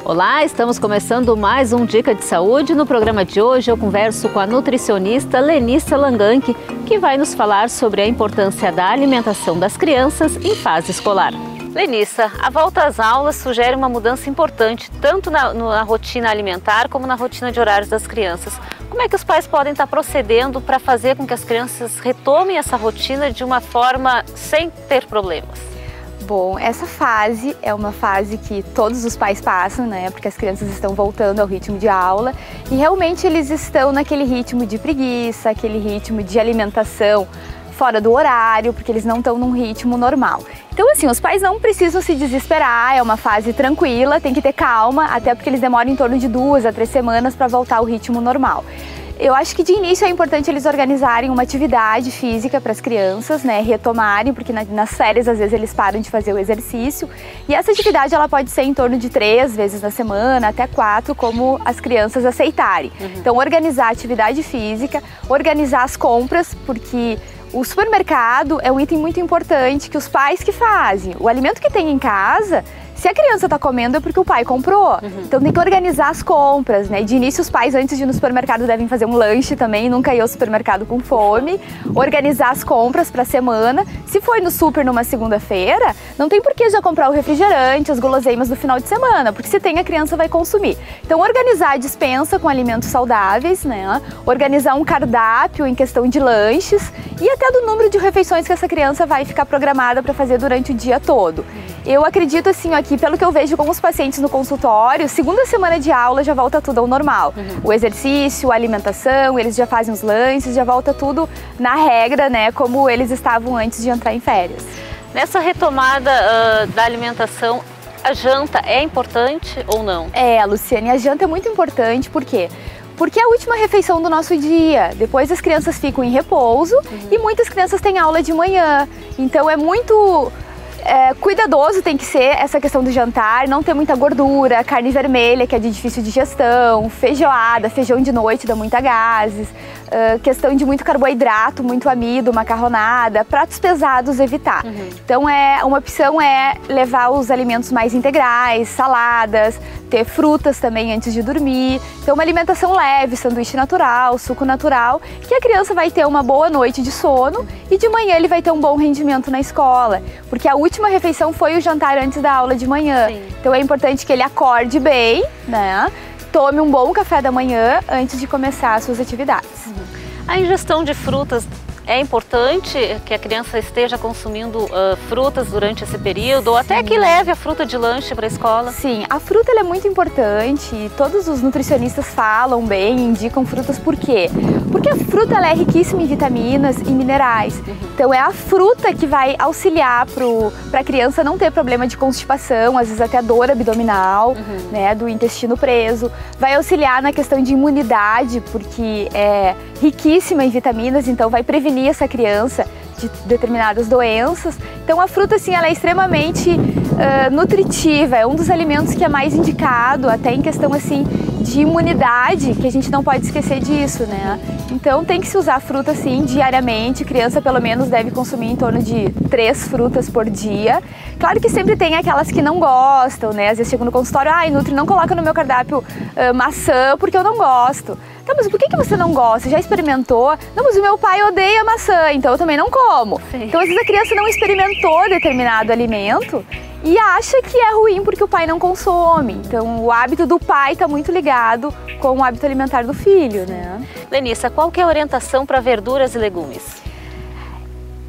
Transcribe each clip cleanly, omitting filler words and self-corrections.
Olá, estamos começando mais um Dica de Saúde. No programa de hoje eu converso com a nutricionista Lenissa Langanck, que vai nos falar sobre a importância da alimentação das crianças em fase escolar. Lenissa, a volta às aulas sugere uma mudança importante, tanto na rotina alimentar como na rotina de horários das crianças. Como é que os pais podem estar procedendo para fazer com que as crianças retomem essa rotina de uma forma sem ter problemas? Bom, essa fase é uma fase que todos os pais passam, né? Porque as crianças estão voltando ao ritmo de aula e realmente eles estão naquele ritmo de preguiça, aquele ritmo de alimentação fora do horário, porque eles não estão num ritmo normal. Então, assim, os pais não precisam se desesperar, é uma fase tranquila, tem que ter calma, até porque eles demoram em torno de 2 a 3 semanas para voltar ao ritmo normal. Eu acho que de início é importante eles organizarem uma atividade física para as crianças, né, retomarem, porque nas férias às vezes eles param de fazer o exercício. E essa atividade ela pode ser em torno de 3 vezes na semana, até 4, como as crianças aceitarem. Então, organizar a atividade física, organizar as compras, porque o supermercado é um item muito importante que os pais que fazem. O alimento que tem em casa, se a criança está comendo é porque o pai comprou. Então tem que organizar as compras, né? De início os pais antes de ir no supermercado devem fazer um lanche também, nunca ir ao supermercado com fome. Organizar as compras para a semana. Se for no super numa segunda-feira, não tem por que já comprar o refrigerante, as guloseimas do final de semana, porque se tem a criança vai consumir. Então organizar a despensa com alimentos saudáveis, né? Organizar um cardápio em questão de lanches e até do número de refeições que essa criança vai ficar programada para fazer durante o dia todo. Eu acredito assim, aqui pelo que eu vejo com os pacientes no consultório, segunda semana de aula já volta tudo ao normal. O exercício, a alimentação, eles já fazem os lanches, já volta tudo na regra, né, como eles estavam antes de entrar em férias. Nessa retomada da alimentação, a janta é importante ou não? Luciane, a janta é muito importante, por quê? Porque é a última refeição do nosso dia. Depois as crianças ficam em repouso e muitas crianças têm aula de manhã. Então é muito cuidadoso tem que ser essa questão do jantar, não ter muita gordura, carne vermelha, que é de difícil digestão, feijoada, feijão de noite dá muita gases, questão de muito carboidrato, muito amido, macarronada, pratos pesados evitar. Então uma opção é levar os alimentos mais integrais, saladas, ter frutas também antes de dormir. Então uma alimentação leve, sanduíche natural, suco natural, que a criança vai ter uma boa noite de sono e de manhã ele vai ter um bom rendimento na escola, porque a última refeição foi o jantar antes da aula de manhã. Então é importante que ele acorde bem, né? Tome um bom café da manhã antes de começar as suas atividades. A ingestão de frutas é importante que a criança esteja consumindo frutas durante esse período, ou até que leve a fruta de lanche para a escola? Sim, a fruta ela é muito importante, todos os nutricionistas falam bem, indicam frutas, por quê? Porque a fruta ela é riquíssima em vitaminas e minerais, então é a fruta que vai auxiliar para a criança não ter problema de constipação, às vezes até dor abdominal, né, do intestino preso, vai auxiliar na questão de imunidade, porque é riquíssima em vitaminas, então vai prevenir essa criança de determinadas doenças. Então a fruta assim, ela é extremamente nutritiva, é um dos alimentos que é mais indicado, até em questão assim de imunidade, que a gente não pode esquecer disso, né? Então tem que se usar fruta assim diariamente, criança pelo menos deve consumir em torno de 3 frutas por dia. Claro que sempre tem aquelas que não gostam, né? Às vezes chegam no consultório, Nutri, não coloca no meu cardápio maçã porque eu não gosto. Tá, mas por que você não gosta? Já experimentou? Não, mas o meu pai odeia maçã, então eu também não como. Então às vezes a criança não experimentou determinado alimento e acha que é ruim porque o pai não consome. Então o hábito do pai está muito ligado com o hábito alimentar do filho, né? Lenissa, qual que é a orientação para verduras e legumes?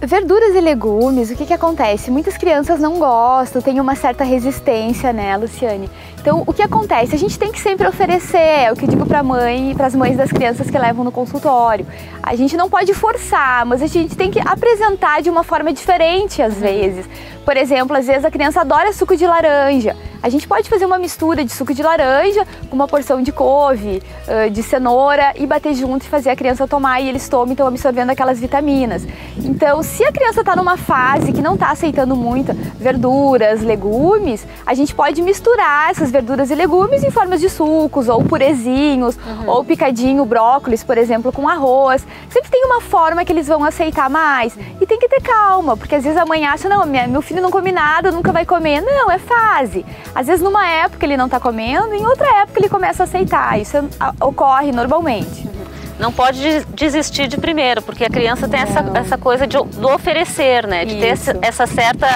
Verduras e legumes, o que acontece? Muitas crianças não gostam, têm uma certa resistência, né, Luciane? Então, o que acontece? A gente tem que sempre oferecer, é o que eu digo para a mãe e para as mães das crianças que levam no consultório. A gente não pode forçar, mas a gente tem que apresentar de uma forma diferente às vezes. Por exemplo, às vezes a criança adora suco de laranja. A gente pode fazer uma mistura de suco de laranja com uma porção de couve, de cenoura e bater junto e fazer a criança tomar e eles tomam, então absorvendo aquelas vitaminas. Então, se a criança está numa fase que não está aceitando muito verduras, legumes, a gente pode misturar essas verduras e legumes em formas de sucos ou purezinhos, ou picadinho brócolis, por exemplo, com arroz. Sempre tem uma forma que eles vão aceitar mais. E tem que ter calma, porque às vezes a mãe acha, não, meu filho não come nada, nunca vai comer. Não, é fase. Às vezes numa época ele não está comendo, em outra época ele começa a aceitar. Isso ocorre normalmente. Não pode desistir de primeiro, porque a criança tem essa coisa do oferecer, né? De ter essa certa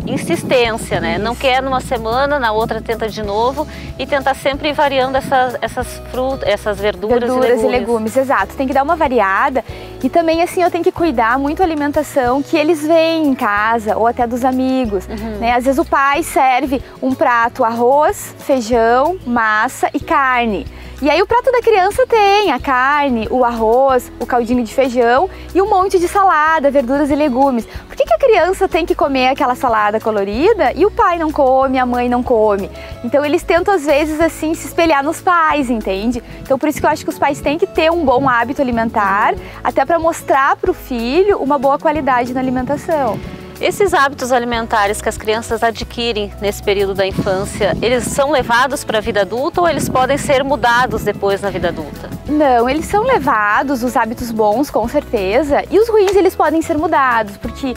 insistência, né? Não quer numa semana, na outra tenta de novo e tentar sempre ir variando essas frutas, essas verduras e legumes. Exato. Tem que dar uma variada e também assim eu tenho que cuidar muito a alimentação que eles veem em casa ou até dos amigos, né? Às vezes o pai serve um prato arroz, feijão, massa e carne. E aí o prato da criança tem a carne, o arroz, o caldinho de feijão e um monte de salada, verduras e legumes. Por que a criança tem que comer aquela salada colorida e o pai não come, a mãe não come? Então eles tentam às vezes assim se espelhar nos pais, entende? Então por isso que eu acho que os pais têm que ter um bom hábito alimentar, até para mostrar para o filho uma boa qualidade na alimentação. Esses hábitos alimentares que as crianças adquirem nesse período da infância, eles são levados para a vida adulta ou eles podem ser mudados depois na vida adulta? Não, eles são levados, os hábitos bons com certeza, e os ruins eles podem ser mudados, porque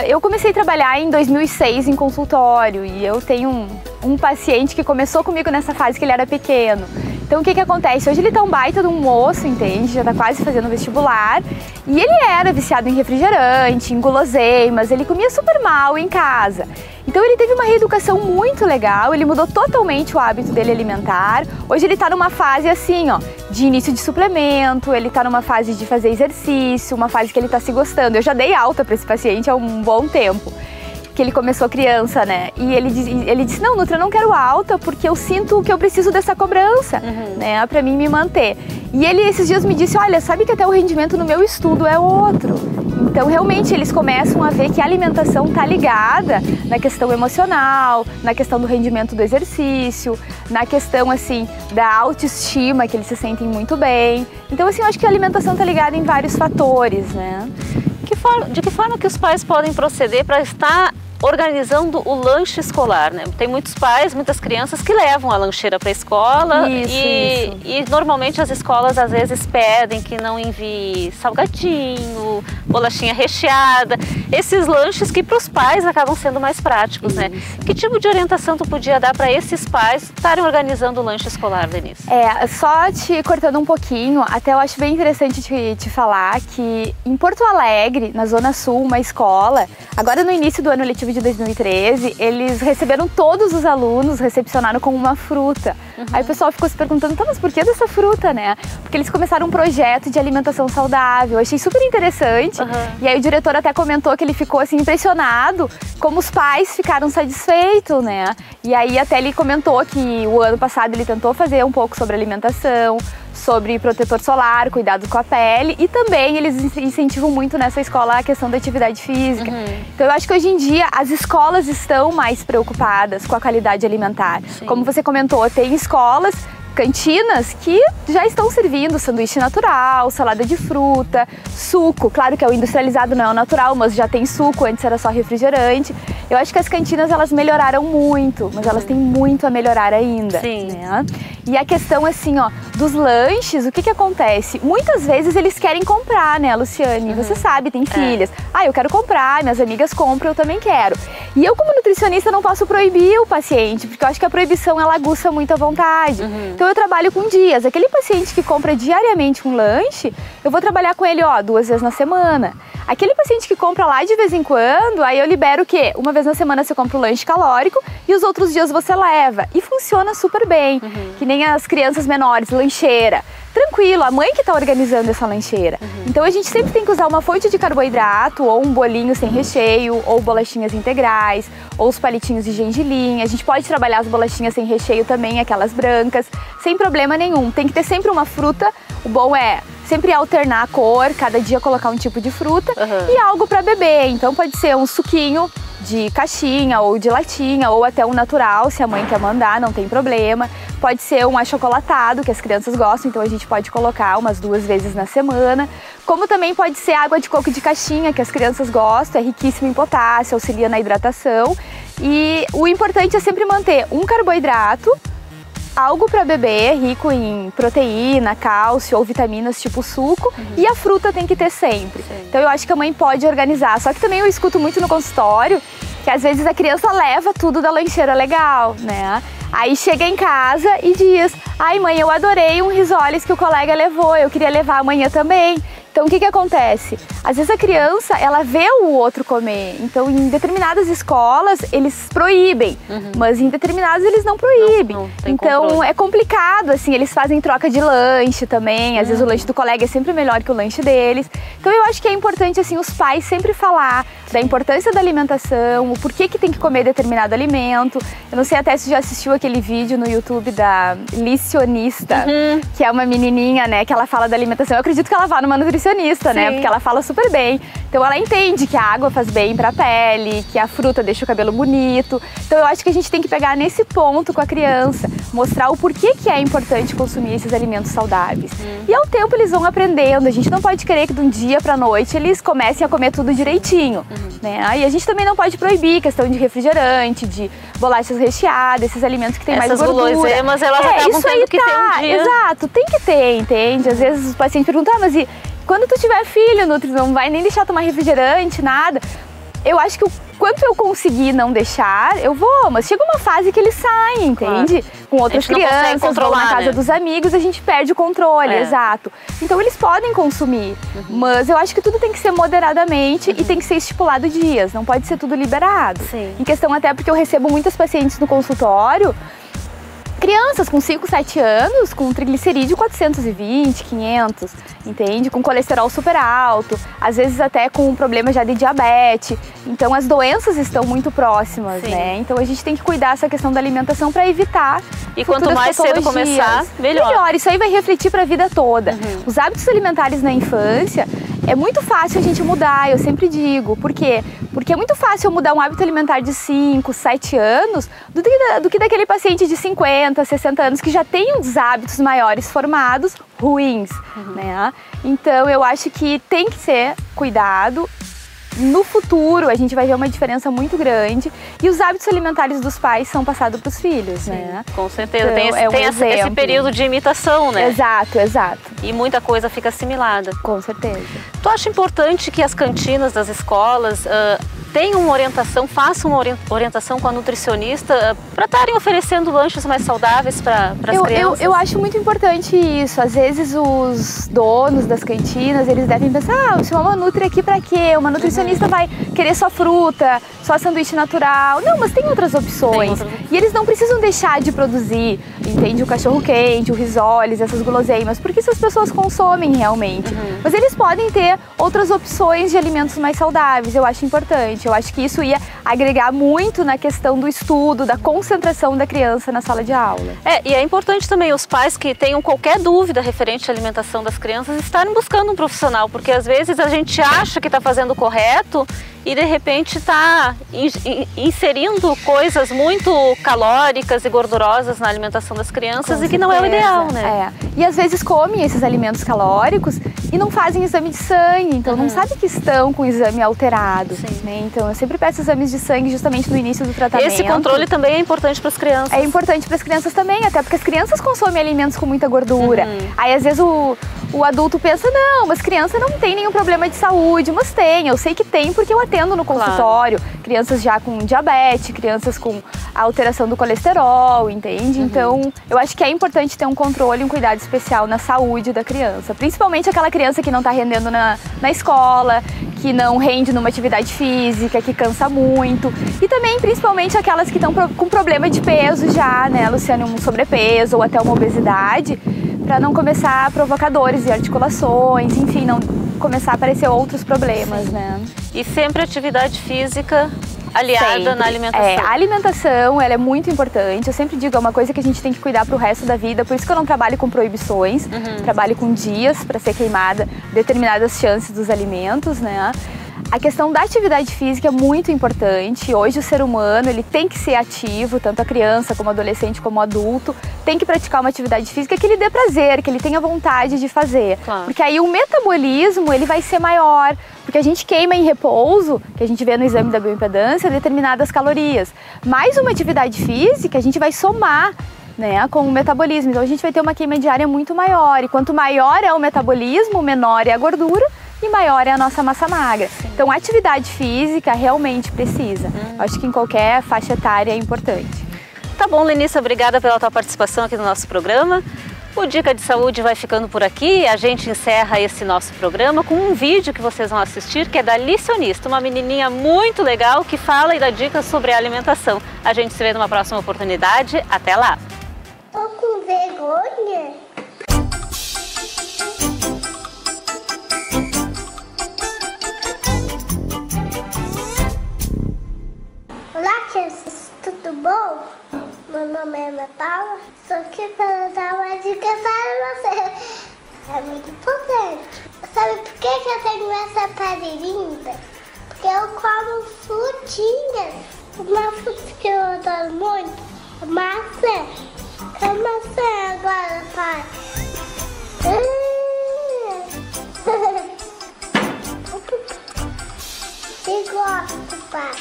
eu comecei a trabalhar em 2006 em consultório e eu tenho um paciente que começou comigo nessa fase que ele era pequeno. Então o que acontece? Hoje ele tá um baita de um moço, entende? Já tá quase fazendo vestibular. E ele era viciado em refrigerante, em guloseimas, ele comia super mal em casa. Então ele teve uma reeducação muito legal, ele mudou totalmente o hábito dele alimentar. Hoje ele tá numa fase assim, ó, de início de suplemento, ele tá numa fase de fazer exercício, uma fase que ele tá se gostando. Eu já dei alta para esse paciente há um bom tempo. Que ele começou criança, né? E ele disse, não, Nutra, eu não quero alta porque eu sinto que eu preciso dessa cobrança, né? Pra mim me manter. E ele esses dias me disse, olha, sabe que até o rendimento no meu estudo é outro. Então realmente eles começam a ver que a alimentação tá ligada na questão emocional, na questão do rendimento do exercício, na questão assim da autoestima, que eles se sentem muito bem. Então assim, eu acho que a alimentação tá ligada em vários fatores, né? De que forma que os pais podem proceder para estar organizando o lanche escolar, né? Tem muitos pais, muitas crianças que levam a lancheira para a escola e normalmente as escolas às vezes pedem que não envie salgadinho, bolachinha recheada, esses lanches que para os pais acabam sendo mais práticos, né? Que tipo de orientação tu podia dar para esses pais estarem organizando o lanche escolar, Denise? Só te cortando um pouquinho, até eu acho bem interessante te falar que em Porto Alegre, na Zona Sul, uma escola, agora no início do ano letivo de 2013, eles receberam todos os alunos, recepcionaram com uma fruta. Aí o pessoal ficou se perguntando, tá, mas por que dessa fruta, né? Porque eles começaram um projeto de alimentação saudável, eu achei super interessante. E aí o diretor até comentou que ele ficou assim impressionado como os pais ficaram satisfeitos, né? E aí até ele comentou que o ano passado ele tentou fazer um pouco sobre alimentação, sobre protetor solar, cuidado com a pele e também eles incentivam muito nessa escola a questão da atividade física. Então eu acho que hoje em dia as escolas estão mais preocupadas com a qualidade alimentar. Como você comentou, tem escolas, cantinas que já estão servindo sanduíche natural, salada de fruta, suco. Claro que é o industrializado, não é o natural, mas já tem suco, antes era só refrigerante. Eu acho que as cantinas elas melhoraram muito, mas elas têm muito a melhorar ainda. Né? E a questão assim, ó, dos lanches, o que acontece? Muitas vezes eles querem comprar, né, Luciane? Você sabe, tem filhas. Ah, eu quero comprar, minhas amigas compram, eu também quero. E eu como nutricionista não posso proibir o paciente, porque eu acho que a proibição ela aguça muito a vontade. Então eu trabalho com dias. Aquele paciente que compra diariamente um lanche, eu vou trabalhar com ele, ó, 2 vezes na semana. Aquele paciente que compra lá de vez em quando, aí eu libero o quê? Uma vez na semana você compra o lanche calórico e os outros dias você leva. E funciona super bem. Que nem as crianças menores, lancheira. Tranquilo, a mãe que está organizando essa lancheira. Então a gente sempre tem que usar uma fonte de carboidrato, ou um bolinho sem recheio, ou bolachinhas integrais, ou os palitinhos de gengilim. A gente pode trabalhar as bolachinhas sem recheio também, aquelas brancas, sem problema nenhum. Tem que ter sempre uma fruta, o bom é sempre alternar a cor, cada dia colocar um tipo de fruta e algo para beber. Então pode ser um suquinho de caixinha ou de latinha, ou até um natural, se a mãe quer mandar, não tem problema. Pode ser um achocolatado, que as crianças gostam, então a gente pode colocar umas 2 vezes na semana. Como também pode ser água de coco de caixinha, que as crianças gostam, é riquíssimo em potássio, auxilia na hidratação. E o importante é sempre manter um carboidrato, algo para beber, rico em proteína, cálcio ou vitaminas tipo suco, e a fruta tem que ter sempre. Então eu acho que a mãe pode organizar, só que também eu escuto muito no consultório que às vezes a criança leva tudo da lancheira legal, né? Aí chega em casa e diz: ai mãe, eu adorei um risoles que o colega levou, eu queria levar amanhã também. Então o que acontece? Às vezes a criança, ela vê o outro comer, então em determinadas escolas eles proíbem, mas em determinadas eles não proíbem. Não tem então controle. é complicado, assim, eles fazem troca de lanche também, às vezes o lanche do colega é sempre melhor que o lanche deles. Então eu acho que é importante, assim, os pais sempre falar da importância da alimentação, o porquê que tem que comer determinado alimento. Eu não sei até se já assistiu aquele vídeo no YouTube da Licionista, que é uma menininha, né, que ela fala da alimentação. Eu acredito que ela vá numa nutricionista, né, porque ela fala super bem. Então ela entende que a água faz bem pra pele, que a fruta deixa o cabelo bonito. Então eu acho que a gente tem que pegar nesse ponto com a criança, mostrar o porquê que é importante consumir esses alimentos saudáveis. E ao tempo eles vão aprendendo, a gente não pode querer que de um dia pra noite eles comecem a comer tudo direitinho, né? E a gente também não pode proibir questão de refrigerante, de bolachas recheadas, esses alimentos que tem mais gordura. Essas guloseimas, elas acabam tendo que ter um dia. Exato, tem que ter, entende? Às vezes os pacientes perguntam: mas e quando tu tiver filho, Nutri, não vai nem deixar tomar refrigerante, nada. Eu acho que o quanto eu conseguir não deixar, eu vou, mas chega uma fase que eles saem, entende? Com outras crianças, vão na casa dos amigos, a gente perde o controle, exato. Então eles podem consumir, mas eu acho que tudo tem que ser moderadamente e tem que ser estipulado dias, não pode ser tudo liberado. Em questão até porque eu recebo muitas pacientes no consultório, crianças com 5, 7 anos, com triglicerídeo 420, 500, entende? Com colesterol super alto, às vezes até com um problema já de diabetes. Então as doenças estão muito próximas, né? Então a gente tem que cuidar dessa questão da alimentação para evitar e quanto mais cedo começar, melhor. Isso aí vai refletir para a vida toda. Os hábitos alimentares na infância, é muito fácil a gente mudar, eu sempre digo. Por quê? Porque é muito fácil eu mudar um hábito alimentar de 5, 7 anos do que daquele paciente de 50, 60 anos que já tem uns hábitos maiores formados, ruins, né? Então eu acho que tem que ser cuidado. No futuro a gente vai ver uma diferença muito grande e os hábitos alimentares dos pais são passados para os filhos, né? Com certeza, então, tem esse período de imitação, né? Exato, exato. E muita coisa fica assimilada. Com certeza. Tu acha importante que as cantinas das escolas tenham uma orientação, façam uma orientação com a nutricionista para estarem oferecendo lanches mais saudáveis para as crianças? Eu acho muito importante isso. Às vezes os donos das cantinas, eles devem pensar, eu chamo uma nutri aqui para quê? Uma nutricionista vai querer só fruta, só sanduíche natural. Não, mas tem outras opções. E eles não precisam deixar de produzir, entende? O cachorro quente, o risoles, essas guloseimas, porque essas pessoas consomem realmente. Mas eles podem ter outras opções de alimentos mais saudáveis, eu acho importante. Eu acho que isso ia agregar muito na questão do estudo, da concentração da criança na sala de aula. E é importante também os pais que tenham qualquer dúvida referente à alimentação das crianças estarem buscando um profissional, porque às vezes a gente acha que está fazendo o correto e de repente está inserindo coisas muito calóricas e gordurosas na alimentação das crianças e que não é o ideal, né? E às vezes comem esses alimentos calóricos e não fazem exame de sangue, então não sabe que estão com o exame alterado, né? Então eu sempre peço exames de sangue justamente no início do tratamento. Esse controle também é importante para as crianças. É importante para as crianças também, até porque as crianças consomem alimentos com muita gordura. Aí às vezes o adulto pensa, não, mas criança não tem nenhum problema de saúde, mas tem, eu sei que tem porque eu atendo no consultório, crianças já com diabetes, crianças com alteração do colesterol, entende? Então eu acho que é importante ter um controle, um cuidado especial na saúde da criança, principalmente aquela criança que não está rendendo na escola, que não rende numa atividade física, que cansa muito, e também principalmente aquelas que estão com problema de peso já, né, Luciane, um sobrepeso ou até uma obesidade, para não começar a provocar dores de articulações, enfim, não começar a aparecer outros problemas, né? E sempre atividade física aliada na alimentação. A alimentação, ela é muito importante, eu sempre digo, é uma coisa que a gente tem que cuidar pro resto da vida, por isso que eu não trabalho com proibições, trabalho com dias para ser queimada determinadas chances dos alimentos, né? A questão da atividade física é muito importante. Hoje o ser humano, ele tem que ser ativo, tanto a criança como o adolescente como o adulto, tem que praticar uma atividade física que lhe dê prazer, que ele tenha vontade de fazer. Porque aí o metabolismo, ele vai ser maior, porque a gente queima em repouso, que a gente vê no exame da bioimpedância, determinadas calorias. Mais uma atividade física, a gente vai somar, né, com o metabolismo. Então a gente vai ter uma queima diária muito maior. E quanto maior é o metabolismo, menor é a gordura, e maior é a nossa massa magra. Então, a atividade física realmente precisa. Acho que em qualquer faixa etária é importante. Tá bom, Lenice, obrigada pela tua participação aqui no nosso programa. O Dica de Saúde vai ficando por aqui. A gente encerra esse nosso programa com um vídeo que vocês vão assistir, que é da licionista, uma menininha muito legal que fala e dá dicas sobre a alimentação. A gente se vê numa próxima oportunidade. Até lá! Tô com vergonha. Olá, crianças, tudo bom? Meu nome é Ana Paula, estou aqui para dar uma dica para você. É muito importante. Sabe por que eu tenho essa pele linda? Porque eu como frutinhas. Uma fruta que eu adoro muito é maçã. Que maçã agora, pai? Que gosto, pai.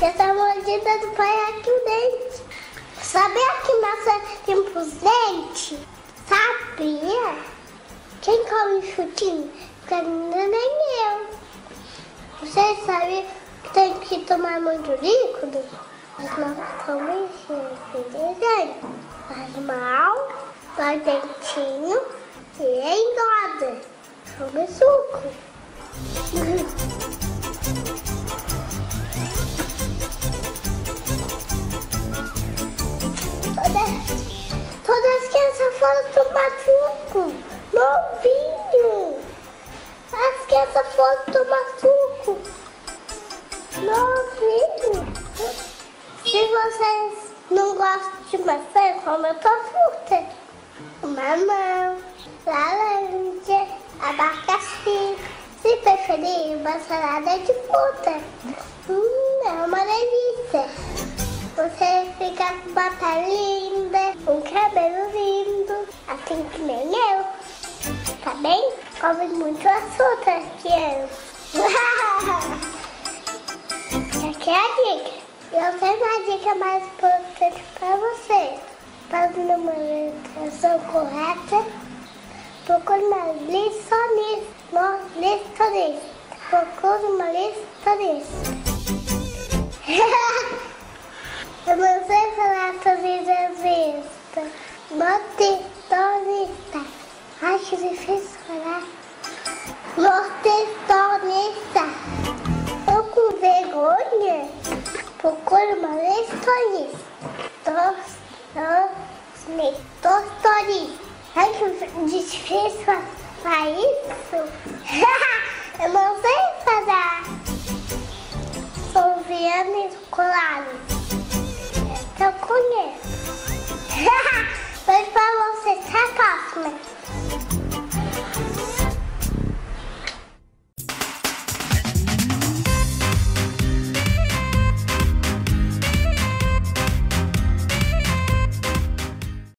Essa mordida do pai é aqui o dente. Sabia que maçã tem pros dentes? Sabia? Quem come frutinho? Porque nem eu. Vocês sabiam que tem que tomar muito líquido? Mas nós comemos refrigerante. Faz mal, dói dentinho e engorda. Come suco. Todas as crianças foram tomar suco, novinho. As crianças foram tomar suco, novinho. Se vocês não gostam de maçã, come outra fruta. Mamão, laranja, abacaxi. Se preferir, uma salada de fruta. É uma delícia. Você fica com uma pele linda, um cabelo lindo, assim que nem eu. Tá bem? Come muito açúcar, criança. Aqui é a dica. Eu tenho uma dica mais importante pra você. Para uma alimentação correta, procure uma licionista. Procure uma licionista. Eu não sei falar sobre revista. Nutricionista. Acho difícil falar. Nutricionista. Tô com vergonha. Procure uma nutricionista. Nutricionista. Acho difícil falar isso. Eu não sei falar. Sou Viana Escolar. Eu conheço. Mas fala